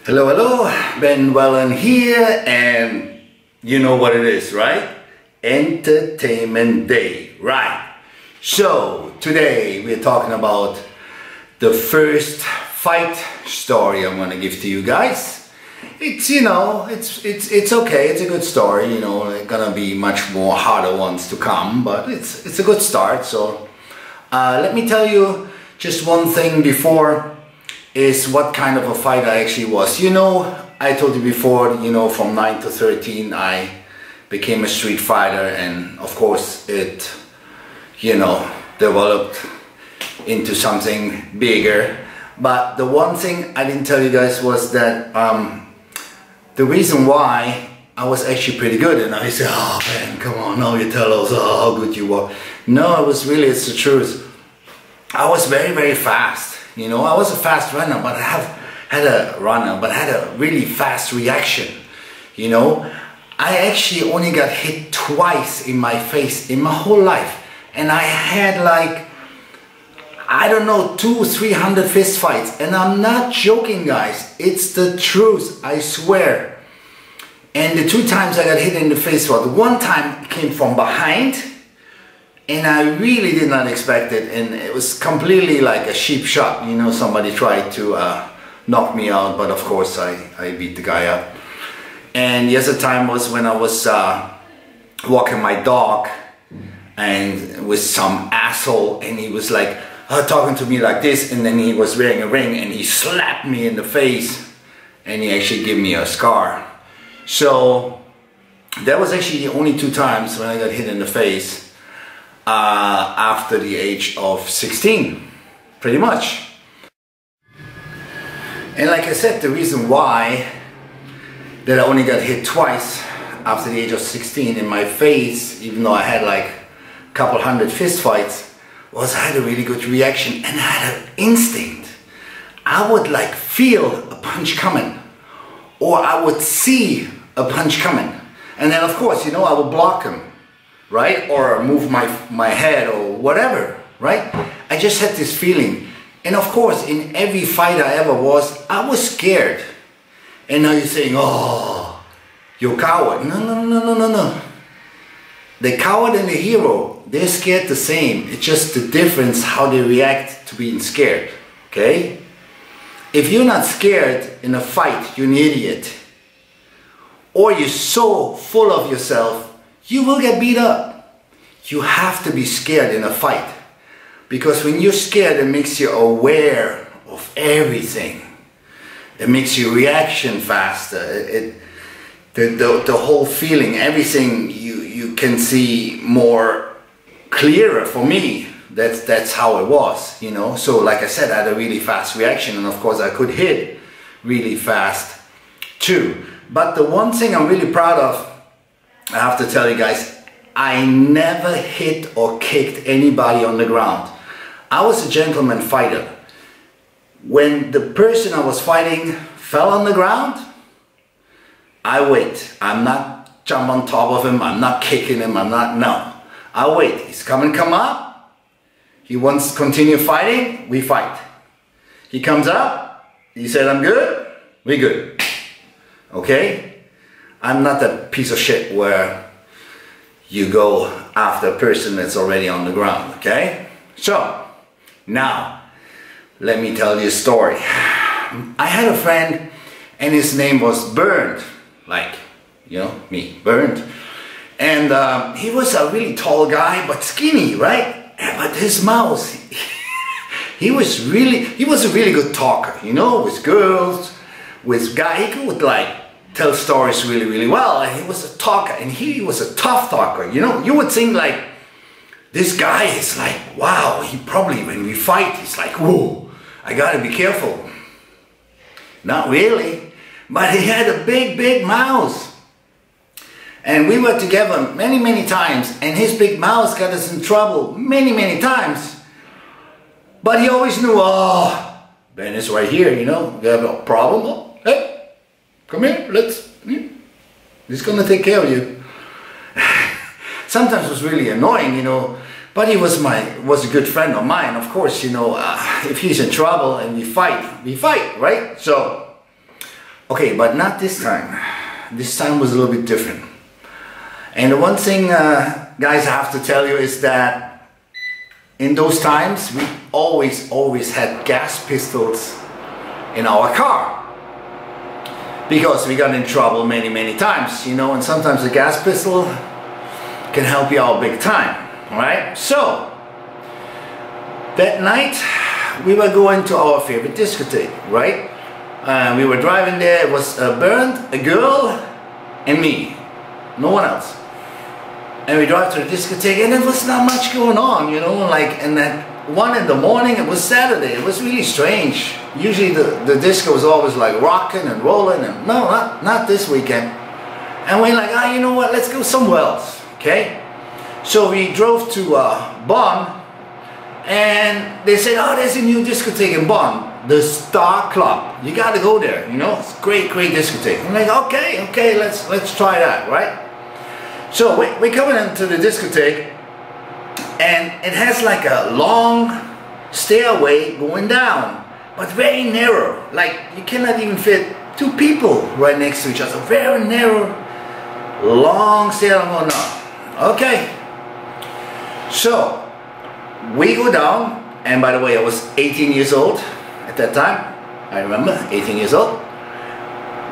Hello, hello, Ben Wellen here, and you know what it is, right? Entertainment Day, right? So, today we're talking about the first fight story I'm gonna give to you guys. It's, it's okay, it's a good story, there's gonna be much more harder ones to come, but it's a good start. So, let me tell you just one thing before. Is what kind of a fighter I actually was. I told you before, from 9 to 13 I became a street fighter, and of course it, developed into something bigger. But the one thing I didn't tell you guys was that the reason why I was actually pretty good, and I said, oh man, come on, now you tell us how good you were. No, it's the truth. I was very, very fast. I was a fast runner, but I had a really fast reaction. I actually only got hit twice in my face in my whole life, and I had like, I don't know, 200-300 fist fights, and I'm not joking, guys. It's the truth, I swear. And the 2 times I got hit in the face, the one time came from behind. And I really did not expect it, and it was completely like a cheap shot. Somebody tried to knock me out, but of course I beat the guy up. And the other time was when I was walking my dog, and with some asshole, and he was like talking to me like this, and then he was wearing a ring, and he slapped me in the face, and he actually gave me a scar. So that was actually the only 2 times when I got hit in the face. After the age of 16, pretty much. And like I said, the reason why that I only got hit twice after the age of 16 in my face, even though I had like a couple hundred fist fights, was I had a really good reaction, and I had an instinct. I would like feel a punch coming, or I would see a punch coming, and then of course, I would block him. Right? Or move my head or whatever, right? I just had this feeling. And of course, in every fight I ever was, I was scared. And now you're saying, oh, you're a coward. No. The coward and the hero, they're scared the same. It's just the difference how they react to being scared, okay? If you're not scared in a fight, you're an idiot. Or you're so full of yourself, you will get beat up. You have to be scared in a fight, because when you're scared, it makes you aware of everything. It makes your reaction faster. The whole feeling, everything you can see more clearer. For me, that's how it was. So like I said, I had a really fast reaction, and of course I could hit really fast too. But the one thing I'm really proud of, I have to tell you guys, I never hit or kicked anybody on the ground. I was a gentleman fighter. When the person I was fighting fell on the ground, I wait. I'm not jump on top of him, I'm not kicking him, no. I wait. He's come up, he wants to continue fighting, we fight. He comes up, he said I'm good, we good. Okay? I'm not that piece of shit where you go after a person that's already on the ground, okay? So, now, let me tell you a story. I had a friend, and his name was Bernd, like, me, Bernd. And he was a really tall guy, but skinny, right? But his mouth, he was a really good talker, with girls, with guys. He could like tell stories really, really well, and he was a talker, and he was a tough talker. You would think like, this guy is like, wow, he probably, when we fight, he's like, whoa, I gotta be careful. Not really, but he had a big, big mouth. And we were together many, many times, and his big mouth got us in trouble many, many times. But he always knew, oh, Ben is right here, you have a problem, oh, hey. Come here, he's gonna take care of you. Sometimes it was really annoying, but he was a good friend of mine. Of course, if he's in trouble and we fight, right? So Okay, but not this time. This time was a little bit different. And the one thing, guys, I have to tell you is that in those times, we always had gas pistols in our car. Because we got in trouble many times, you know, and sometimes a gas pistol can help you out big time, right? So, that night, we were going to our favorite discotheque, right? We were driving there. It was Bernd, a girl, and me. No one else. And we drive to the discotheque, and there was not much going on, you know, like, and at 1 in the morning, it was Saturday. It was really strange. Usually the disco was always like rocking and rolling, and no, not this weekend. And we're like, you know what, let's go somewhere else, okay? So we drove to Bonn, and they said, oh, there's a new discotheque in Bonn, the Star Club. You gotta go there, you know, it's a great discotheque. I'm like, okay, let's try that, right? So we're coming into the discotheque, and it has like a long stairway going down, but very narrow. Like you cannot even fit 2 people right next to each other. Very narrow, long stairway going down. Okay. So we go down, and by the way, I was 18 years old at that time. I remember, 18 years old.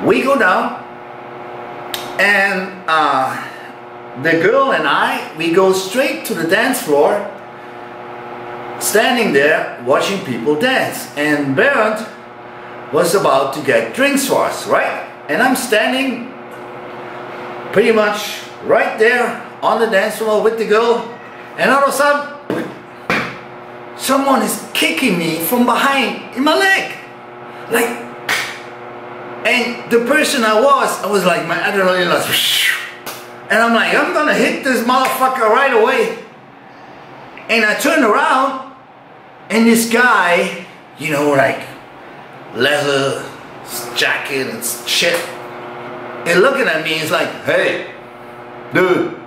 We go down, and the girl and I, we go straight to the dance floor, standing there watching people dance. And Bernd was about to get drinks for us, right? And I'm standing pretty much right there on the dance floor with the girl, and all of a sudden, someone is kicking me from behind in my leg. Like, and the person I was like, my adrenaline was, and I'm like, I'm gonna hit this motherfucker right away. And I turn around, and this guy, you know, like leather jacket and shit, and looking at me, he's like, hey, dude,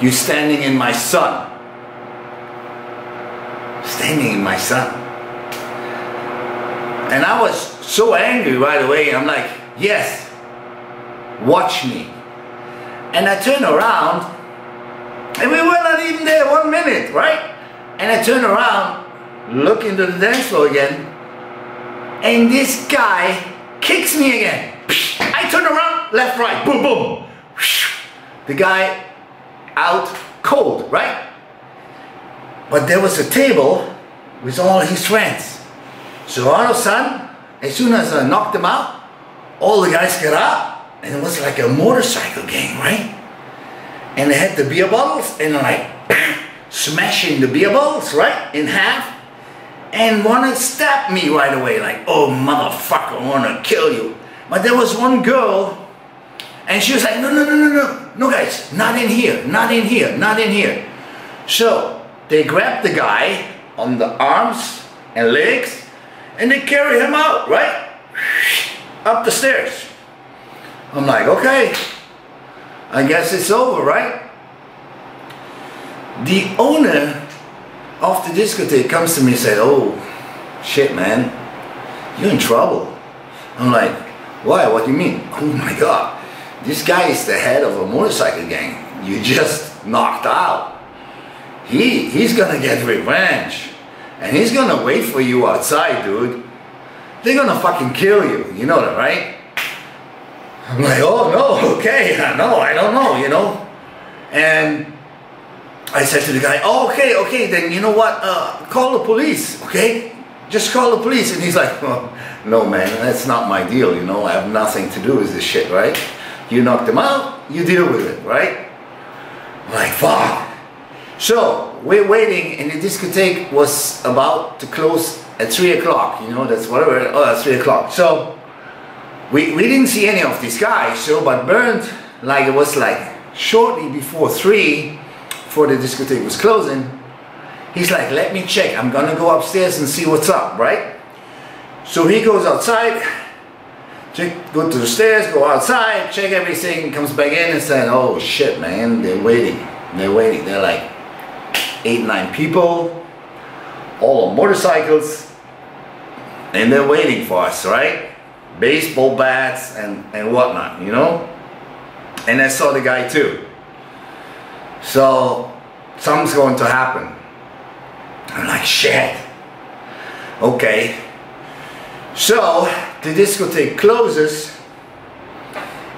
you standing in my sun. Standing in my sun. And I was so angry right away. I'm like, yes, watch me. And I turn around, and we were not even there 1 minute, right? And I turn around, look into the dance floor again, and this guy kicks me again. I turn around, left, right, boom, boom. The guy out cold, right? But there was a table with all his friends. So all of a sudden, as soon as I knocked him out, all the guys got up. And it was like a motorcycle gang, right? And they had the beer bottles, and like smashing the beer bottles, right, in half, and wanted to stab me right away, like, oh motherfucker, I wanna kill you. But there was one girl, and she was like, no guys, not in here, not in here, not in here. So they grabbed the guy on the arms and legs, and they carry him out, right, up the stairs. I'm like, okay, I guess it's over, right? The owner of the discotheque comes to me and said, oh, shit, man, you're in trouble. I'm like, why? What do you mean? Oh my God, this guy is the head of a motorcycle gang. You just knocked out. He's gonna get revenge. And he's gonna wait for you outside, dude. They're gonna fucking kill you. You know that, right? I'm like, oh no, okay, no, I don't know, you know. And I said to the guy, oh, okay, then you know what, call the police, okay? Just call the police. And he's like, oh, no man, that's not my deal, you know, I have nothing to do with this shit, right? You knocked him out, you deal with it, right? I'm like, fuck. So, we're waiting, and the discotheque was about to close at 3 o'clock, you know, that's whatever, oh, that's 3 o'clock. So, we didn't see any of these guys, so, but Bernd, like, it was like shortly before 3, before the discotheque was closing, he's like, let me check, I'm gonna go upstairs and see what's up, right? So he goes outside, go to the stairs, go outside, check everything, comes back in and said, oh shit, man, they're waiting, they're like 8, 9 people, all on motorcycles, and they're waiting for us, right? baseball bats and whatnot, you know? And I saw the guy too. So something's going to happen. I'm like, shit. Okay. So the discotheque closes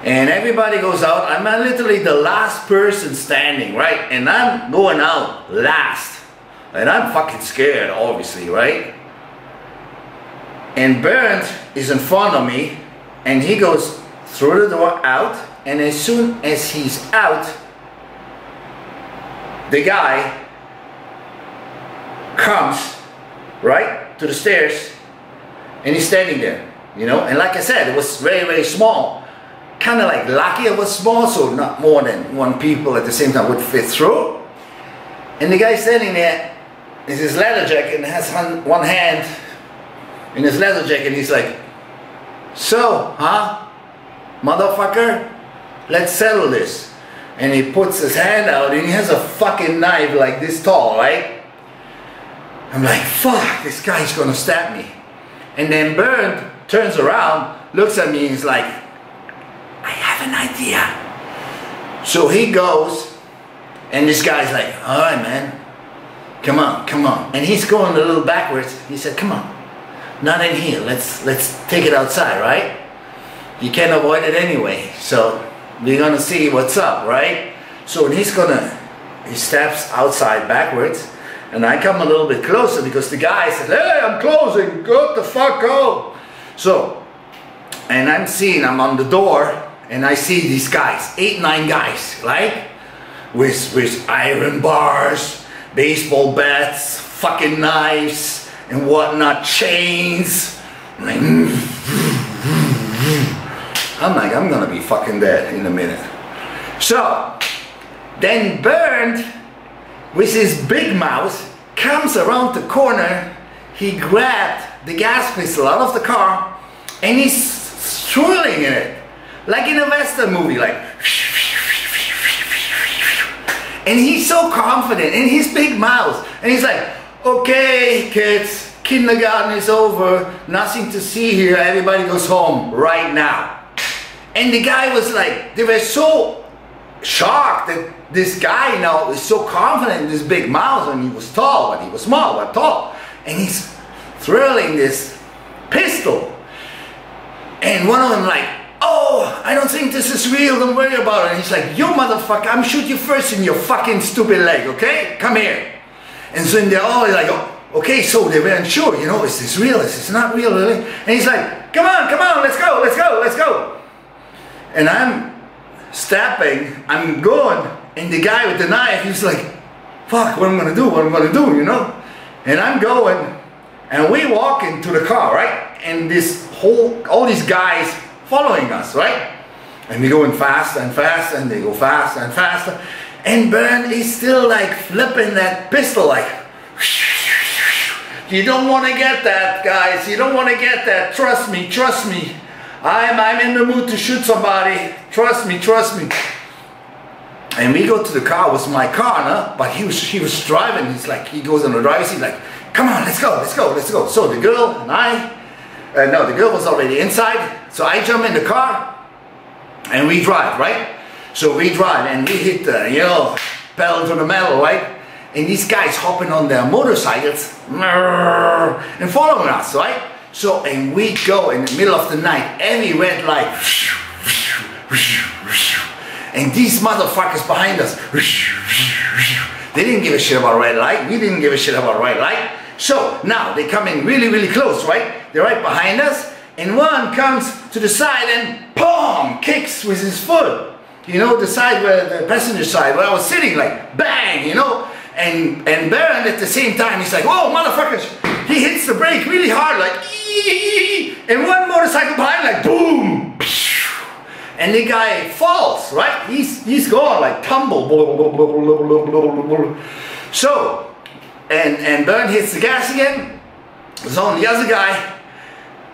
and everybody goes out. I'm literally the last person standing, right? And I'm going out last. And I'm fucking scared, obviously, right? And Bernd is in front of me and he goes through the door out, and as soon as he's out, the guy comes right to the stairs and he's standing there, you know. And like I said, it was very, very small, kind of like lucky it was small, so not more than one people at the same time would fit through. And the guy standing there is his leather jacket and has one hand in his leather jacket, and he's like, so, huh, motherfucker, let's settle this. And he puts his hand out and he has a fucking knife like this tall, right? I'm like, fuck, this guy's gonna stab me. And then Bernd turns around, looks at me, and he's like, I have an idea. So he goes, and this guy's like, all right, man, come on, come on. And he's going a little backwards. He said, come on, not in here, let's take it outside, right? You can't avoid it anyway, so we're gonna see what's up, right? So he steps outside backwards, and I come a little bit closer because the guy said, hey, I'm closing, go the fuck out. So, and I'm on the door, and I see these guys, 8, 9 guys, right? With iron bars, baseball bats, fucking knives, and whatnot, chains. I'm like, I'm gonna be fucking dead in a minute. So, then Bernd, with his big mouth, comes around the corner. He grabbed the gas pistol out of the car and he's twirling in it, like in a Western movie, like. And he's so confident in his big mouth. And he's like, okay, kids, kindergarten is over, nothing to see here, everybody goes home right now. And the guy was like, they were so shocked that this guy now is so confident in this big mouth, and he was tall, but he was small, but tall. And he's twirling this pistol. And one of them like, oh, I don't think this is real, don't worry about it. And he's like, you motherfucker, I'm shoot you first in your fucking stupid leg, okay? Come here. And so they're all like, oh, okay, so they weren't sure, you know, is this real, is this not real, really? And he's like, come on, let's go, let's go, let's go. And I'm stepping, I'm going, and the guy with the knife, he's like, fuck, what am I gonna do, you know? And I'm going, and we walk into the car, right? And all these guys following us, right? And we're going faster and faster, and they go faster and faster. And Bernd is still like flipping that pistol, like, you don't want to get that, guys, you don't want to get that, trust me, trust me. I'm in the mood to shoot somebody. Trust me, trust me. And we go to the car. It was my car, no? But he was driving. He's like, he goes on the driver's seat, like, come on, let's go, let's go, let's go. So the girl and no, the girl was already inside. So I jump in the car and we drive, right? So we drive and we hit the, you know, pedal to the metal, right? And these guys hopping on their motorcycles and following us, right? So, and we go in the middle of the night, every red light, and these motherfuckers behind us, they didn't give a shit about red light, we didn't give a shit about red light. So now they come in really, really close, right? They're right behind us, and one comes to the side and boom, kicks with his foot. You know, the side where, the passenger side where I was sitting, like bang, you know? And Bernd at the same time, he's like, whoa, motherfuckers. He hits the brake really hard, like, and one motorcycle behind, like, boom. And the guy falls, right? He's gone, like, tumble. So, and Bernd hits the gas again. So the other guy,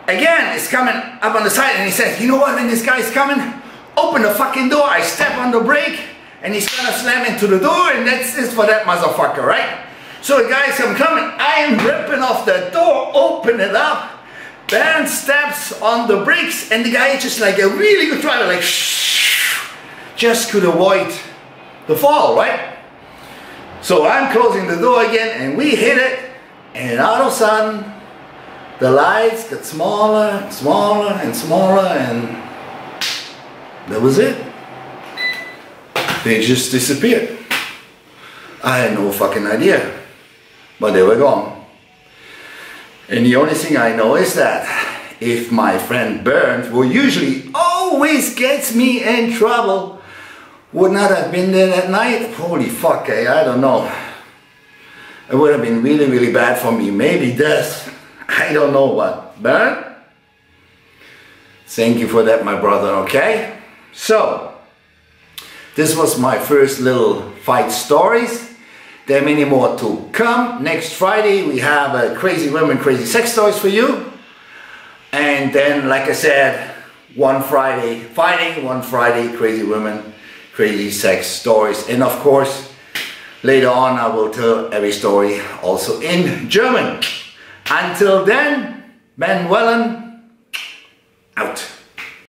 again, is coming up on the side, and he says, you know what, when this guy's coming, open the fucking door. I step on the brake, and he's gonna slam into the door, and that's it for that motherfucker, right? So the guys come coming, I am ripping off the door, open it up, Bernd steps on the brakes and the guy just like a really good driver, like just could avoid the fall, right? So I'm closing the door again and we hit it, and all of a sudden the lights get smaller and smaller and smaller, and that was it. They just disappeared. I had no fucking idea, but they were gone. And the only thing I know is that if my friend Bernd, who usually always gets me in trouble, would not have been there that night, holy fuck, I don't know. It would have been really, really bad for me. Maybe death. I don't know what. Bernd, thank you for that, my brother, okay? So, this was my first little fight stories. There are many more to come. Next Friday we have a Crazy Women, Crazy Sex Stories for you. And then, like I said, one Friday fighting, one Friday Crazy Women, Crazy Sex Stories. And of course, later on I will tell every story also in German. Until then, Ben Wellen, out.